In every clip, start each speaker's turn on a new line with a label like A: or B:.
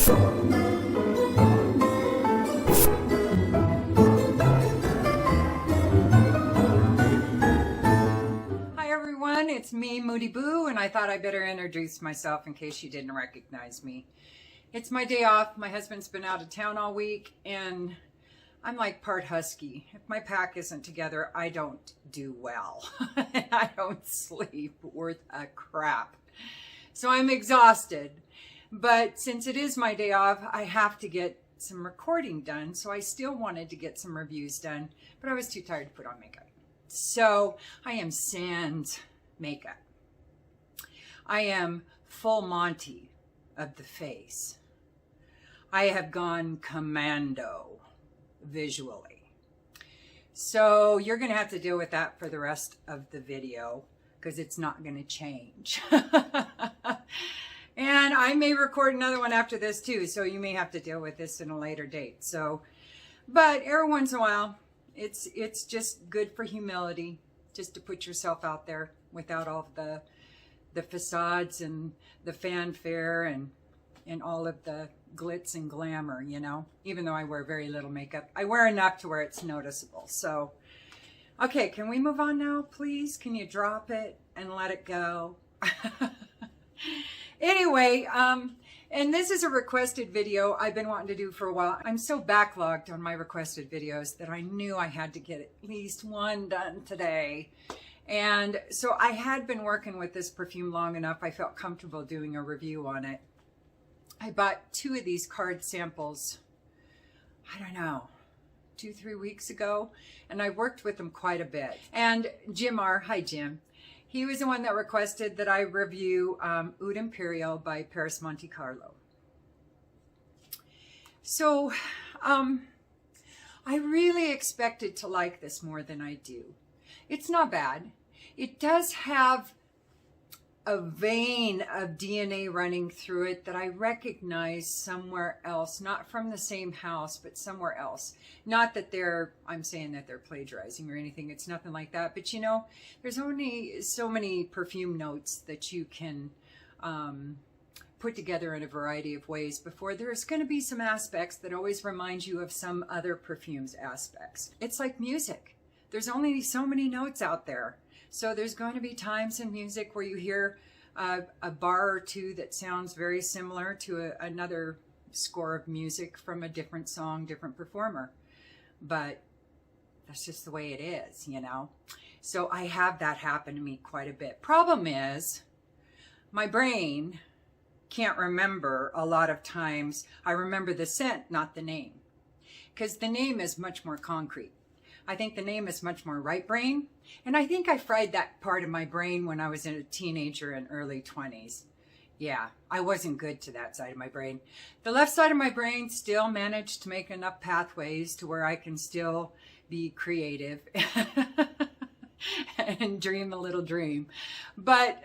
A: It's me, Moody Boo, and I thought I better introduce myself in case you didn't recognize me. It's my day off. My husband's been out of town all week, and I'm like part husky. If my pack isn't together, I don't do well. I don't sleep worth a crap. So I'm exhausted. But since it is my day off, I have to get some recording done, so I still wanted to get some reviews done, but I was too tired to put on makeup. So I am sans makeup. I am full Monty of the face. I have gone commando visually. So you're going to have to deal with that for the rest of the video because it's not going to change. And I may record another one after this too, so you may have to deal with this in a later date. So, but every once in a while, it's just good for humility, just to put yourself out there without all of the facades and the fanfare and all of the glitz and glamour, you know, even though I wear very little makeup. I wear enough to where it's noticeable. So, okay, can we move on now, please? Can you drop it and let it go? Anyway, and this is a requested video I've been wanting to do for a while. I'm so backlogged on my requested videos that I knew I had to get at least one done today. And so I had been working with this perfume long enough, I felt comfortable doing a review on it. I bought 2 of these card samples, I don't know, 2-3 weeks ago, and I worked with them quite a bit. And Jim R, hi Jim, he was the one that requested that I review Oud Imperial by PERRIS Monte Carlo. So I really expected to like this more than I do. It's not bad. It does have a vein of DNA running through it that I recognize somewhere else, not from the same house, but somewhere else. Not that I'm saying that they're plagiarizing or anything. It's nothing like that. But you know, there's only so many perfume notes that you can put together in a variety of ways before there's going to be some aspects that always remind you of some other perfume's aspects. It's like music. There's only so many notes out there. So there's going to be times in music where you hear a bar or two that sounds very similar to another score of music from a different song, different performer. But that's just the way it is, you know. So I have that happen to me quite a bit. Problem is, my brain can't remember a lot of times. I remember the scent, not the name. Because the name is much more concrete. I think the name is much more right brain. And I think I fried that part of my brain when I was a teenager and early 20s. Yeah, I wasn't good to that side of my brain. The left side of my brain still managed to make enough pathways to where I can still be creative and dream a little dream. But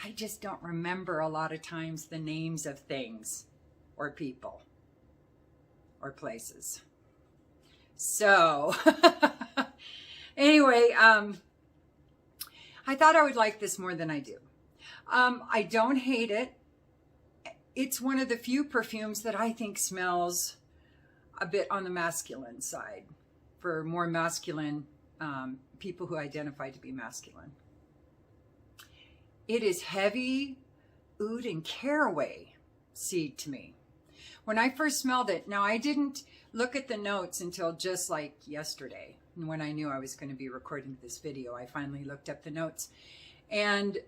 A: I just don't remember a lot of times the names of things or people or places. So anyway, I thought I would like this more than I do. I don't hate it. It's one of the few perfumes that I think smells a bit on the masculine side for more masculine people who identify to be masculine. It is heavy oud and caraway seed to me. When I first smelled it, now I didn't look at the notes until just like yesterday. And when I knew I was going to be recording this video, I finally looked up the notes. And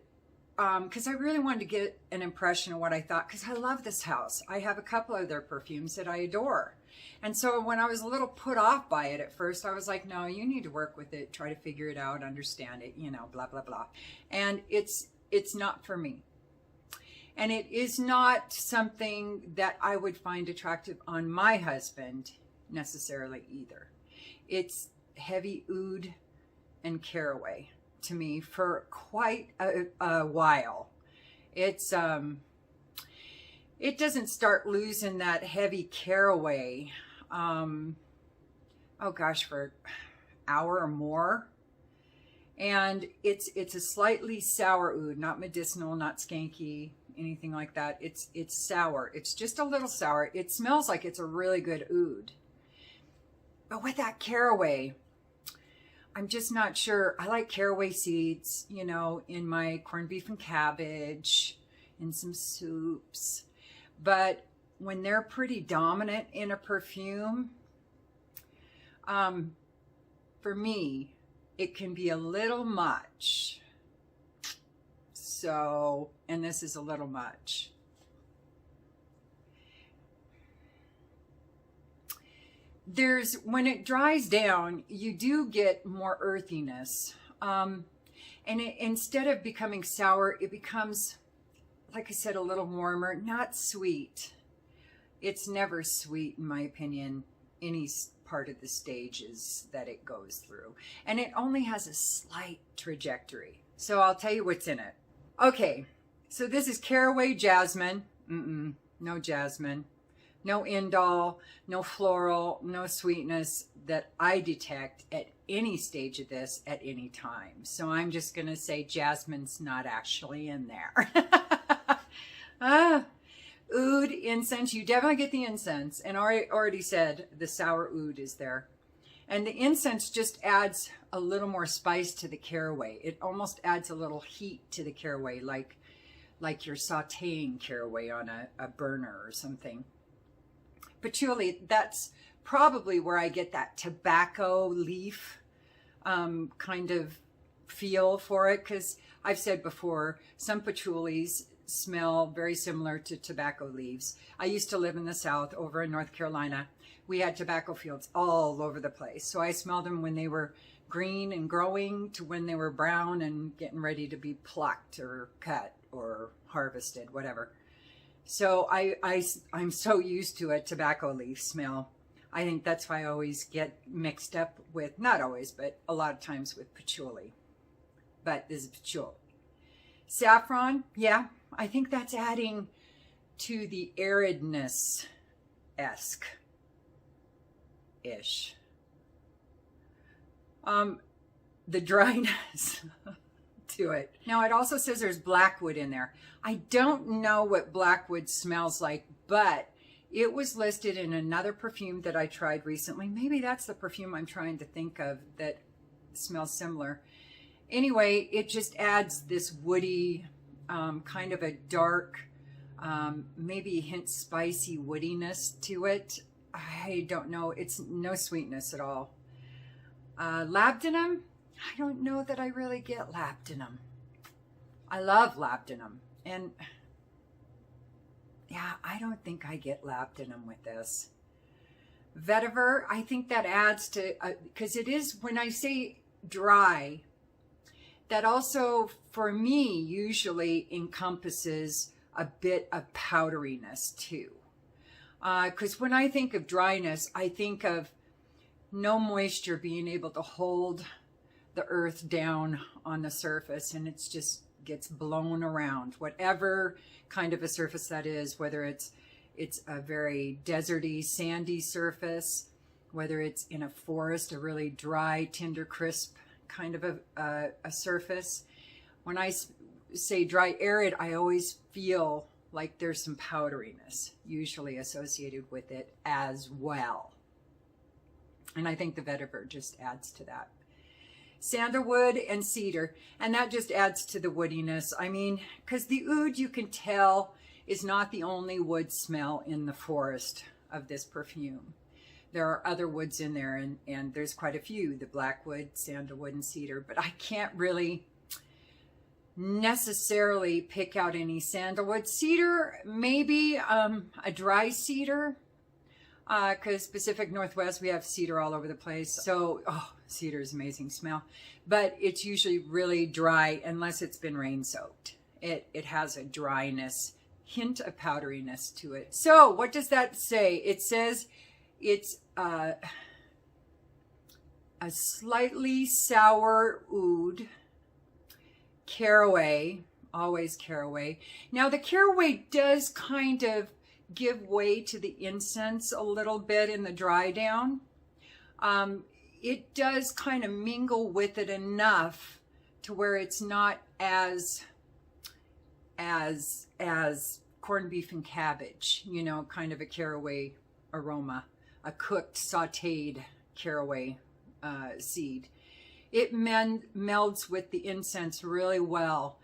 A: because I really wanted to get an impression of what I thought, because I love this house. I have a couple of their perfumes that I adore. And so when I was a little put off by it at first, I was like, no, you need to work with it, try to figure it out, understand it, you know, blah, blah, blah. And it's not for me. And it is not something that I would find attractive on my husband necessarily either. It's heavy oud and caraway to me for quite a while. It's it doesn't start losing that heavy caraway oh gosh, for an hour or more. And it's a slightly sour oud, not medicinal, not skanky. anything like that. It's sour. It's just a little sour. It smells like it's a really good oud. But with that caraway, I'm just not sure. I like caraway seeds, you know, in my corned beef and cabbage, in some soups. But when they're pretty dominant in a perfume, for me, it can be a little much. So, and this is a little much. When it dries down, you do get more earthiness. And instead of becoming sour, it becomes, like I said, a little warmer, not sweet. It's never sweet, in my opinion, any part of the stages that it goes through. And it only has a slight trajectory. So I'll tell you what's in it. Okay, so this is caraway jasmine. No jasmine. No indole, no floral, no sweetness that I detect at any stage of this at any time. So I'm just going to say jasmine's not actually in there. Oud, incense, you definitely get the incense. And I already said the sour oud is there. And the incense just adds a little more spice to the caraway. It almost adds a little heat to the caraway, like you're sauteing caraway on a burner or something. Patchouli, that's probably where I get that tobacco leaf kind of feel for it, because I've said before, some patchoulis smell very similar to tobacco leaves. I used to live in the South, over in North Carolina. We had tobacco fields all over the place. So I smelled them when they were green and growing to when they were brown and getting ready to be plucked or cut or harvested, whatever. So I'm so used to a tobacco leaf smell. I think that's why I always get mixed up with, not always, but a lot of times with patchouli. But this is patchouli. Saffron, yeah, I think that's adding to the aridness-esque-ish. The dryness to it. Now, it also says there's blackwood in there. I don't know what blackwood smells like, but it was listed in another perfume that I tried recently. Maybe that's the perfume I'm trying to think of that smells similar. Anyway, it just adds this woody, kind of a dark, maybe a hint spicy woodiness to it. I don't know. It's no sweetness at all. Labdanum, I don't know that I really get labdanum. I love labdanum. And yeah, I don't think I get labdanum with this. Vetiver, I think that adds to, because it is, when I say dry, that also, for me, usually encompasses a bit of powderiness too. Because when I think of dryness, I think of no moisture being able to hold the earth down on the surface, and it's just gets blown around, whatever kind of a surface that is, whether it's a very deserty, sandy surface, whether it's in a forest, a really dry, tender, crisp kind of a surface. When I say dry, arid, I always feel like there's some powderiness usually associated with it as well. And I think the vetiver just adds to that. Sandalwood and cedar, and that just adds to the woodiness. I mean, because the oud, you can tell, is not the only wood smell in the forest of this perfume. There are other woods in there, and there's quite a few, the blackwood, sandalwood, and cedar, but I can't really necessarily pick out any sandalwood. Cedar, maybe a dry cedar, because Pacific Northwest, we have cedar all over the place. So, oh, cedar is amazing smell, but it's usually really dry unless it's been rain soaked. It has a dryness, hint of powderiness to it. So what does that say? It says it's a slightly sour oud, caraway, always caraway. Now the caraway does kind of give way to the incense a little bit in the dry down. It does kind of mingle with it enough to where it's not as as corned beef and cabbage, you know, kind of a caraway aroma, a cooked, sauteed caraway seed. It melds with the incense really well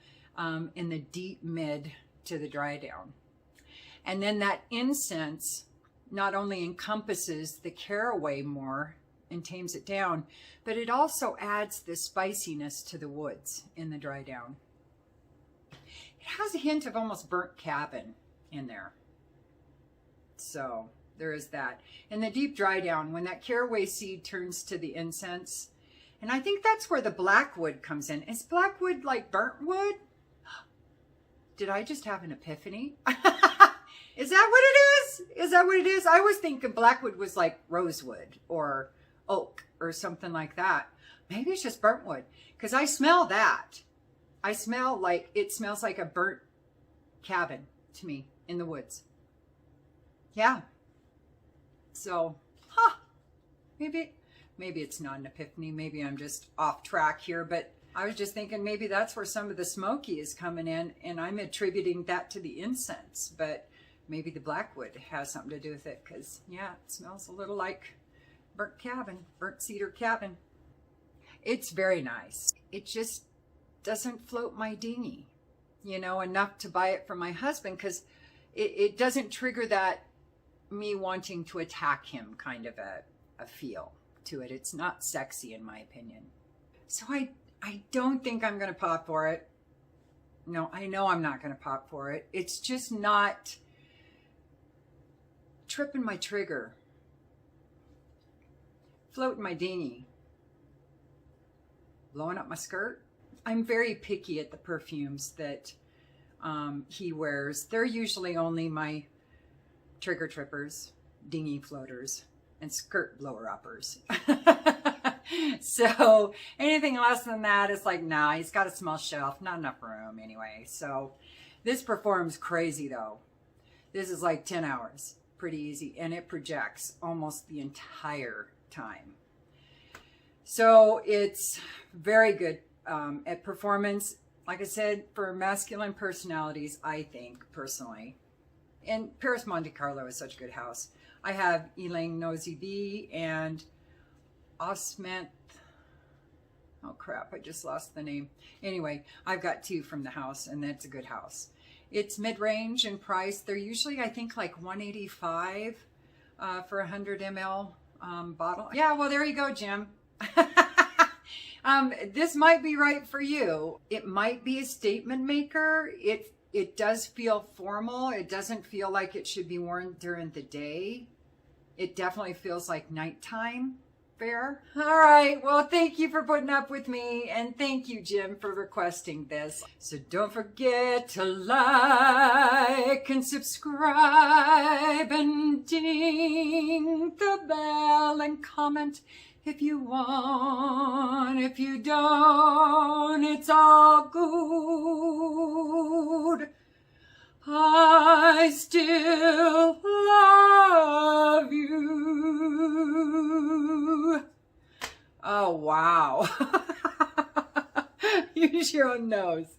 A: in the deep mid to the dry down. And then that incense not only encompasses the caraway more and tames it down, but it also adds the spiciness to the woods in the dry down. It has a hint of almost burnt cabin in there. So there is that. In the deep dry down, when that caraway seed turns to the incense, and I think that's where the black wood comes in. Is black wood like burnt wood? Did I just have an epiphany? Is that what it is? Is that what it is? I was thinking blackwood was like rosewood or oak or something like that. Maybe it's just burnt wood, because I smell that. I smell like, it smells like a burnt cabin to me in the woods. Yeah. So, maybe it's not an epiphany. Maybe I'm just off track here, but I was just thinking maybe that's where some of the smoky is coming in, and I'm attributing that to the incense, but maybe the blackwood has something to do with it, because yeah, it smells a little like burnt cabin, burnt cedar cabin. It's very nice. It just doesn't float my dinghy, you know, enough to buy it for my husband, because it doesn't trigger that me wanting to attack him kind of a feel to it. It's not sexy in my opinion. So I don't think I'm going to pop for it. No, I know I'm not going to pop for it. It's just not tripping my trigger, floating my dinghy, blowing up my skirt. I'm very picky at the perfumes that he wears. They're usually only my trigger trippers, dinghy floaters, and skirt blower uppers. So anything less than that is like, nah, he's got a small shelf, not enough room anyway. So this performs crazy though. This is like 10 hours, pretty easy, and it projects almost the entire time. So it's very good at performance. Like I said, for masculine personalities, I think personally. And PERRIS Monte Carlo is such a good house. I have Elaine Nosy B and Osment. Oh crap, I just lost the name. Anyway, I've got two from the house, and that's a good house. It's mid-range in price. They're usually, I think, like $185 for a 100 ml bottle. Yeah, well, there you go, Jim. This might be right for you. It might be a statement maker. It does feel formal. It doesn't feel like it should be worn during the day. It definitely feels like nighttime fare. All right. Well, thank you for putting up with me. And thank you, Jim, for requesting this. So don't forget to like and subscribe and ding the bell and comment if you want. If you don't, it's all good. I still love you. Oh, wow. Use your own nose.